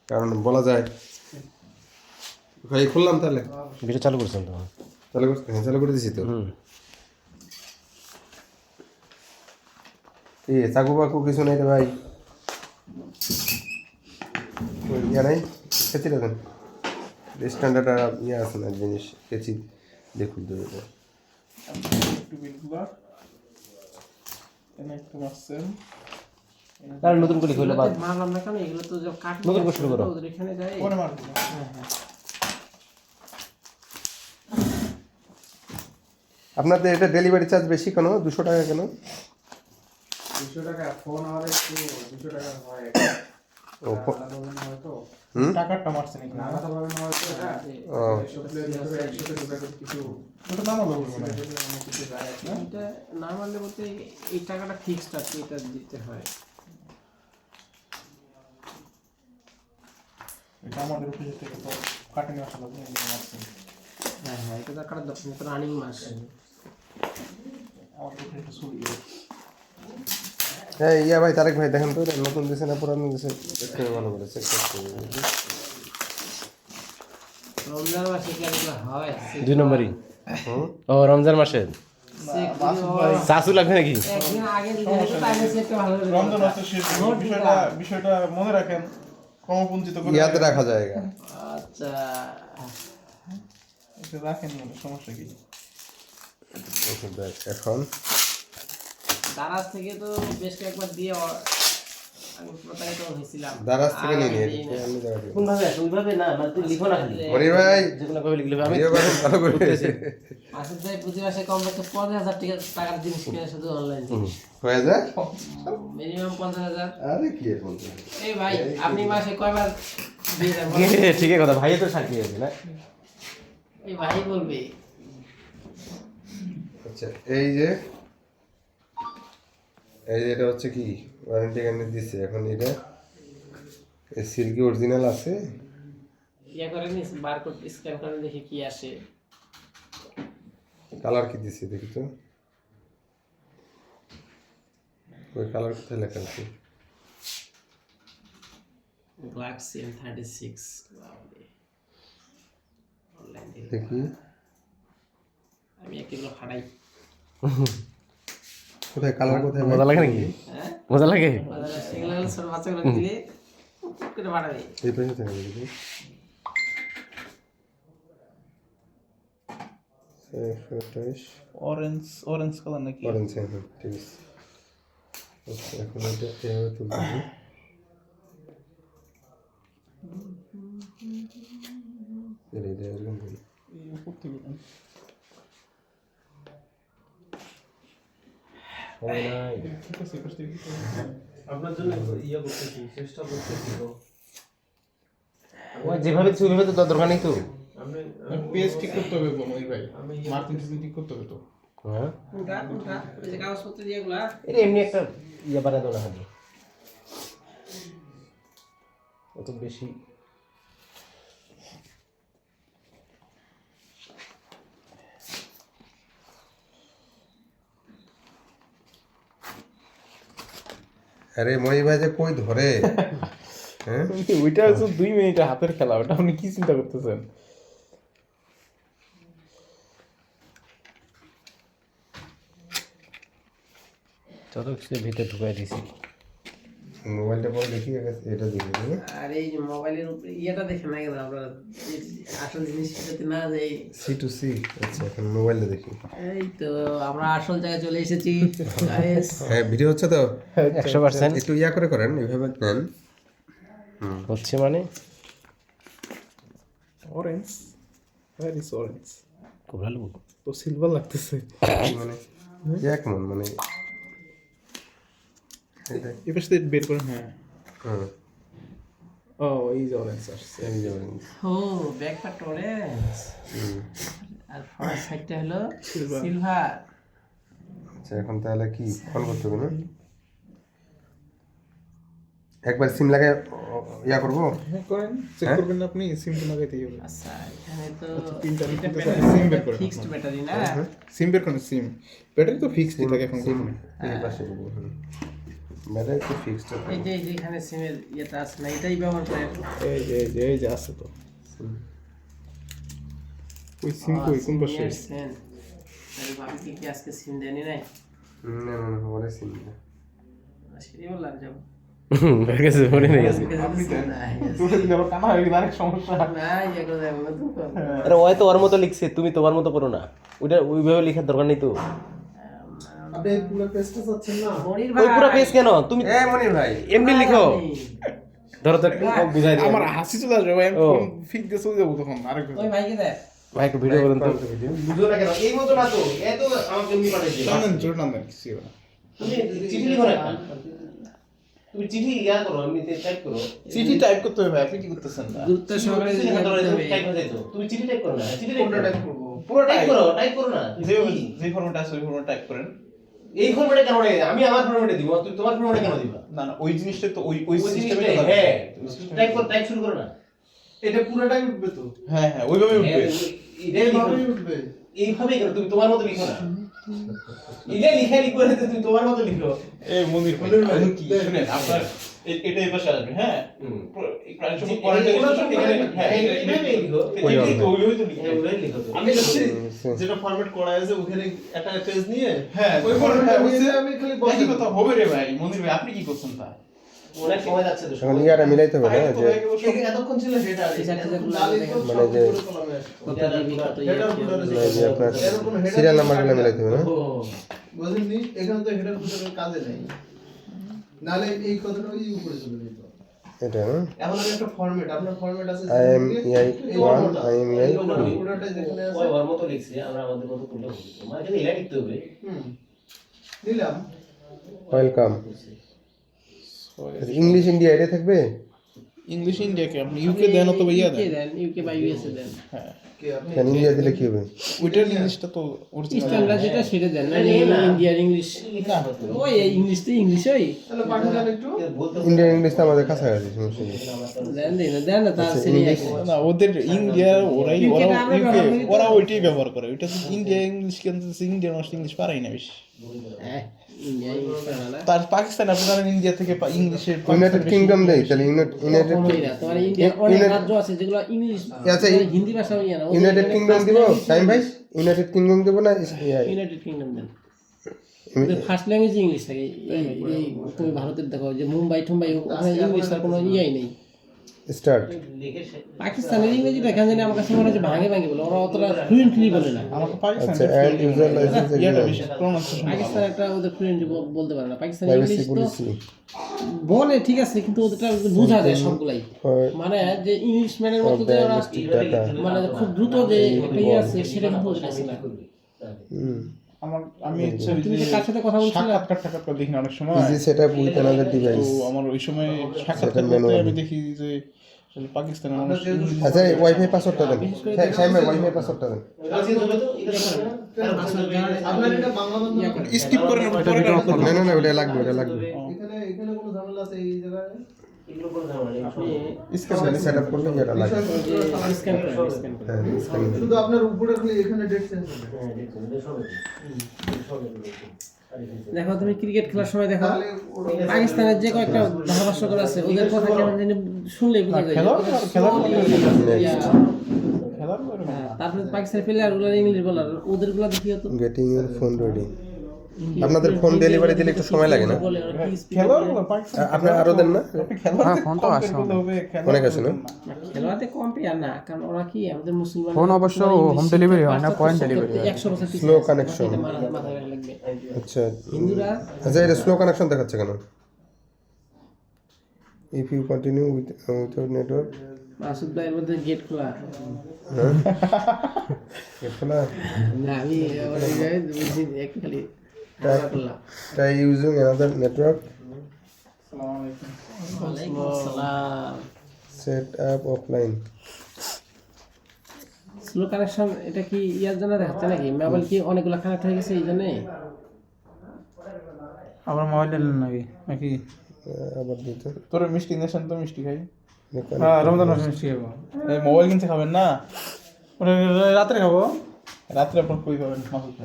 কারণ বলা যায় ভাই খুললাম তাহলে ভিডিও চালু করছেন তো? চালু করতে হ্যাঁ চালু করে দিছি তো। চাকু বাকু কিছু নেই রে ভাই, ইয়া নাই কেচি রাখেন স্ট্যান্ডার্ড ইয়ে আছে না জিনিস কেচি দেখুন তো এটা তাহলে নতুন করে খুলে বাদ মারলাম না কেন এগুলো তো কাট নতুন করে শুরু করো। ওদের এখানে যায় পরে মারবো। আপনাদের এটা ডেলিভারি চার্জ বেশি কেন 200 টাকা কেন? 200 টাকা ফোন আমাদের একটু 200 টাকা হয়। ও আলাদাভাবে হয়তো টাকাটা মারছে নাকি? আলাদাভাবে হয়তো এটা ও 100 টাকা কিছু ওটা নাম হলো না কিছু যায় না। এটা না মানলে বলতে এই টাকাটা ফিক্সড আছে, এটা দিতে হয়। এটা আমাদের উপরে থেকে তো কাটিং আসা লাগবে মারছে। হ্যাঁ হ্যাঁ, এটা টাকাটা রানিং মাস। আমাদের উপরে একটা সরিয়ে হ্যাঁ ইয়া ভাই তারেক ভাই দেখেন তো এটা নতুন দিছে না পুরানো দিছে দেখতে ভালো করে চেক করতে হবে। রমজান মাসে কি এগুলো হয়? 2 নম্বরই। ও রমজান মাসে চাচু লাগবে নাকি? একদিন আগে দিলে তো টাইমে সেটটা ভালো করে রমজান মাসের শেষ বিষয়টা মনে রাখেন, ক্রমপঞ্জিত করে ইয়াতে রাখা যায় আচ্ছা এটা রাখেন, মনে সমস্যা কি? এখন দারাজ থেকে তো বেশ কয়েকবার দিয়ে আমি প্রতারিত হয়েছিলাম। দারাজ থেকে আর নিয়ে আমি নিয়ে আমি জায়গা দিব। কোন ভাবে ওইভাবে না, মানে তুই লিখো না খালি মনির ভাই যেগুলো কবে লিখলে আমি ভিডিও করেন ভালো করে আসলে যাই প্রতি মাসে কমপক্ষে 50,000 টাকার জিনিস কিনে শুধু অনলাইন হয়ে যায় মিনিমাম 50,000। আরে কি এখন এই ভাই আপনি মাসে কয়বার দিয়ে দেন? ঠিক আছে কথা, ভাই তো সাক্ষী আছে না? এই ভাই বলবে আচ্ছা এই যে এটা হচ্ছে কি ওয়ারেন্টি কার্ড দিচ্ছে এখন এটা সিল্কি অরিজিনাল আছে ইয়া করে নিস বারকোড স্ক্যান করে দেখি কি আসে। কালার কি দিচ্ছে দেখি তো ওই কালার কোথায় লেখা আছে গ্যালাক্সি M36 অনলাইন দেখি আমি একটু ফাটাই। কোথায় কালার কোথায় মজা লাগে নাকি? হ্যাঁ মজা লাগে? সেগুলো ছোট বাচ্চাগুলো দিলে করে ফাটাবে। এই পাশে থাকে দেখি 128 অরেঞ্জ কালার নাকি? অরেঞ্জ হ্যাঁ ঠিক আছে আচ্ছা এখন এটা এভাবে তুলতে হবে এটা এরকম করি। এই উপর থেকে দেন। হয় নাই। ঠিক আছে, পাশ থেকে দিতে হবে। আপনার জন্য ইয়া করতেছি, চেষ্টা করতেছি তো। ও যেভাবে তুই ওইভাবে তো তোর দরকার নেই তো। আপনি পেজ ঠিক করতে হবে মনির ভাই, মার্কিং ঠিক করতে হবে তো। হ্যাঁ কোনটা এই যে কাগজপত্র যেগুলা এটা এমনি একটা ইয়ে বানায় দাও না খালি, অত বেশি আরে মই ভাই যে কই ধরে হ্যাঁ ওইটা হচ্ছে 2 মিনিটের হাতের খেলা, ওটা আপনি কি চিন্তা করতেছেন? যত কিছু ভিতরে ঢুকাই দিছি। মোবাইলটা পরে দেখি এটা দেখি আর এই যে মোবাইলের উপরে ইয়েটা দেখে না কেন আপনারা আসল জিনিস যাতে না যাই। C2C আচ্ছা এখন মোবাইলটা দেখি এই তো আমরা আসল জায়গায় চলে এসেছি গাইস। হ্যাঁ ভিডিও হচ্ছে তো 100% একটু ইয়া করে করেন এইভাবে নেন হচ্ছে মানে অরেঞ্জ, হোয়ার ইজ অরেঞ্জ? খুব ভালো। তো সিলভার লাগতেছে। মানে কেমন মানে এটা এই পাশ থেকে বের করেন। হ্যাঁ, হ্যাঁ ও এই যে অরেঞ্জ আসছে। এই যে orange। ও ব্যাকটা অরেঞ্জ আর ফ্রন্ট সাইডটা হলো সিলভার। আচ্ছা এখন তাহলে কি ফোন করতে হবে না একবার সিম লাগায় ইয়া করবো হ্যাঁ করেন, চেক করবেন আপনি সিম তো লাগাইতেই হবে। আচ্ছা এখানে তো তিনটা এটা সিম বের করেন। ফিক্সড ব্যাটারি না? সিম বের করেন, সিম ব্যাটারি তো ফিক্সড থাকে এখন। সিম এই পাশে দেবো ব্যাটারি তো ফিক্সড আছে। এই যে যেখানে সিমের ইয়েটা আছে না এটাই ব্যবহার করে এই যে আছে তো ওই সিম কই কোন পাশে সেন আরে ভাবি কি আজকে সিম দেনি নাই না না না ওরে সিম না। সেটাই বললাম যাব বের গেছে মনে নেই গেছে আপনি তুলে দিলে আবার কানা হয়ে গেলে আরেক সমস্যা না এগুলো দেব না তো আরে ওই তো ওর মতো লিখছে তুমি তোমার মতো পড়ো না ওইটা ওইভাবে লেখার দরকার নেই তো আপনি এই পুরো পেজটা চাচ্ছেন না? মনির ওই পুরো পেজ কেন তুমি এ মনির ভাই এমনি লিখো ধরো তো বুঝাই দিও আমার হাসি চলে আসবে ভাই আমি ও। ফোন ফিক দিয়ে চলে যাবো তখন আরেক ওই ভাইকে দে ভাই একটু ভিডিও করুন তো বুঝো না কেন এই মতো না তো এ তো আমাকে এমনি পাঠাইছে। টানেন জোর টানেন কিছু হবে না। তুমি চিঠি লিখো না একটা। তুমি চিঠি ইয়া করো এমনিতে টাইপ করো চিঠি টাইপ করতে হবে ভাই আপনি কি করতেছেন না গুরুত্ব সহকারে চিঠি লিখে ধরো, দিতে টাইপ হবে করে দাও। তুমি চিঠি টাইপ করো না চিঠি কোনটা টাইপ টাইপ করো করব পুরো টাইপ করো না যে ফরম্যাট আছে ওই ফরম্যাট টাইপ করেন এই ফরম্যাটে কেন রে আমি আমার ফরম্যাটে দিব তুমি তোমার ফরম্যাটে কেন দিবা না না ওই জিনিসটা তো ওই ওই সিস্টেমে জিনিসটা হ্যাঁ টাইপ করো টাইপ শুরু করো না এটা পুরোটাই উঠবে তো? হ্যাঁ হ্যাঁ ওইভাবে উঠবে এইভাবেই উঠবে? এইভাবেই করো তুমি তোমার মতো লিখো না এটা লিখে লিখো না তুমি তোমার মতো লিখো এই মনির ভাই মনির ভাই, এখন কি দেখ। শুনেন আপনার এটা এই পাশে আসবে হ্যাঁ হুম। এই প্রায় সব এগুলো পয়েন্ট সব এখানে হ্যাঁ এইভাবেই লিখো ওইভাবে তো লিখে হ্যাঁ ওইভাবেই লিখো তো আমি যাচ্ছি যেটা ফরম্যাট করা আছে ওখানে একটা পেজ নিয়ে হ্যাঁ ওই ফরম্যাটটা নিয়ে আমি খালি একই বসাই কথা হবে রে ভাই মনির ভাই আপনি কি করছেন তা অনেক সময় যাচ্ছে তো এখন ইয়াটা মিলাইতে হবে না তো যে হয়ে গেল সব। এতক্ষণ ছিল হেডার এটা যেগুলো লালি তো মানে সব যে পুরো কলমে আছে। কত জিবি কত হেডার ফুটার মানে যে আপনার এরকম header সিরিয়াল নাম্বারগুলো মিলাইতে হবে না? ও বুঝেননি এখানে তো হেডার ফুটারের কাজে নাই নালে এই কথাটা ওই উপরে চলে যেত এটা না এখন আমি একটা ফরম্যাট আপনার ফরম্যাট আছে IMEI 1 IMEI 2 পুরোটা যেখানে আছে ওই ওর মতো লিখছি আমরা আমাদের মতো করলে হবে তোমার কিন্তু এটা লিখতে হবে নিলাম ওয়েলকাম। ইংলিশ ইন্ডিয়া এটা থাকবে? ইংলিশ ইন্ডিয়াকে আপনি ইউকে দেন অথবা ইয়া দেন দেন ইউকে বা ইউএসএ দেন হ্যাঁ কে আপনি কেন ইন্ডিয়া দিলে কি হবে? ওইটার ইংলিশটা তো অরিজিনাল স্ট্যান্ডার্ড যেটা সেটা দেন না ইন্ডিয়ান ইংলিশ ওই ইংলিশ তো ইংলিশ ওই তাহলে পাঠান একটু বলতে ইন্ডিয়ান ইংলিশ তো আমাদের কাছাকাছি সমস্যা নেই। দেন না তার সিরিয়াস না ওদের ইন্ডিয়া ওরাই UK ওরা টা আমরা ইউকে ব্যবহার করি তো। ওরা ওইটাই ব্যবহার করে ওইটা তো ইন্ডিয়া ইংলিশ কেন ইন্ডিয়ান মানুষ ইংলিশ পারেই না বেশি ইন্ডিয়া ইংলিশ পারে না তার পাকিস্তান আপনি জানেন ইন্ডিয়া থেকে ইংলিশের ইউনাইটেড কিংডম দেই তাহলে ইউনাইটেড কখনোই না তোমার ইন্ডিয়ার অনেক রাজ্য আছে যেগুলো ইংলিশ আচ্ছা, মানে হিন্দি ভাষা ইয়ে না ইউনাইটেড কিংডম দিব টাইম ভাই ইউনাইটেড কিংডম দিব না ইউনাইটেড কিংডম দেন ফার্স্ট ল্যাঙ্গুয়েজ ইংলিশ থাকে এই তুমি ভারতের দেখো যে মুম্বাই টুম্বাই ওখানে ইংলিশ আর কোনো ইয়েই নেই স্টার্ট লিখে পাকিস্তানের ইংরেজিটা এখানে জানি আমার কাছে মনে হচ্ছে ভাঙে ভাঙে বলে ওরা অতটা ফ্লুয়েন্টলি বলে না আমার তো পাকিস্তান আচ্ছা এন্ড ইউজার লাইসেন্স ইয়াটা বেশি প্রনাউন্সিয়েশন পাকিস্তান একটা ওদের ফ্লুয়েন্টলি বলতে পারে না পাকিস্তানি প্রাইভেসি ইংলিশ তো পলিসি বলে ঠিক আছে কিন্তু ওদেরটা বোঝা যায় সবগুলাই ফর মানে যে ইংলিশ ম্যানের মতো যে ওরা ডাটা মানে খুব দ্রুত যে একটা ইয়ে আছে সেটা কিন্তু ওদের কাছে না আমি হচ্ছে ওই তুমি যে যে কার সাথে কথা বলছিলে সাক্ষাৎকার দেখি না অনেক সময় ইজি সেটআপ উইথ অ্যানাদার তো ডিভাইস। আমার ওই সময় সাক্ষাৎকার সেটা করতে manual। আমি দেখি যে আসলে পাকিস্তানের মানুষ আচ্ছা ওয়াইফাই পাসওয়ার্ডটা দেন সাইম ভাই ওয়াইফাই পাসওয়ার্ডটা দেন। আপনার এটা বাংলা বন্ধ না? স্কিপ করে না পরে না না না ওটা লাগবে ওটা লাগবে এখানে এখানে কোনো ঝামেলা আছে এই জায়গায় এগুলো করে দাও না আপনি স্ক্যান সেটআপ করলে এটা লাগবে স্ক্যান করেন স্ক্যান করেন হ্যাঁ স্ক্যান শুধু আপনার উপরে খালি এখানে ডেট চেঞ্জ হবে হ্যাঁ দেখুন এটা সব দেখো তুমি ক্রিকেট খেলার সময় দেখো তাহলে ওরা- পাকিস্তানের যে কয়েকটা ধারাভাষ্যকর আছে ওদের কথা কেমন জানি শুনলেই বোঝা যায় খেলার তারপরে পাকিস্তানের প্লেয়ারগুলো ইংলিশ বলার ওদের গুলো দেখি তো গেটিং ইউর ফোন রেডি। আপনাদের ফোন ডেলিভারি দিলে একটু সময় লাগে না? বলে ওরা কি speed খেলোয়াড় বলে। পাকিস্তান আপনি আরো দেন না? খেলোয়াড় ফোন তো আসে অনেক আছে না? না, খেলোয়াড়ে কম্পেয়ার না কারণ ওরা কি আমাদের মুসলমান ফোন অবশ্য হোম ডেলিভারি হয় না, পয়েন্ট ডেলিভারি হয়। 100 বছর পিছিয়ে Slow আছে। connection। এটা মাথায় রাখা লাগবে আচ্ছা হিন্দুরা আচ্ছা এটা স্লো কানেকশন দেখাচ্ছে কেন? If you continue without network Masud ভাইয়ের মধ্যে গেট খোলা খোলা না আমি ওই জায়গায় বুঝি এক খালি করলাম ট্রাই ইউজিং অ্যানাদার নেটওয়ার্ক ওয়ালাইকুম আসসালাম set up offline. Slow connection এটা কি ইয়ার জন্য দেখাচ্ছে নাকি মোবাইল কি অনেকগুলো কানেক্ট হয়ে গেছে এই জন্য আবার মোবাইল নিলেন নাকি আবার দিতে তোর মিষ্টি নেশন তো মিষ্টি খাই হ্যাঁ রমজান মাসে মিষ্টি খাবো। এই মোবাইল কিনতে খাবেন না রাত্রে খাবো। রাত্রে আপনার কই খাবেন মাসুদ ভাই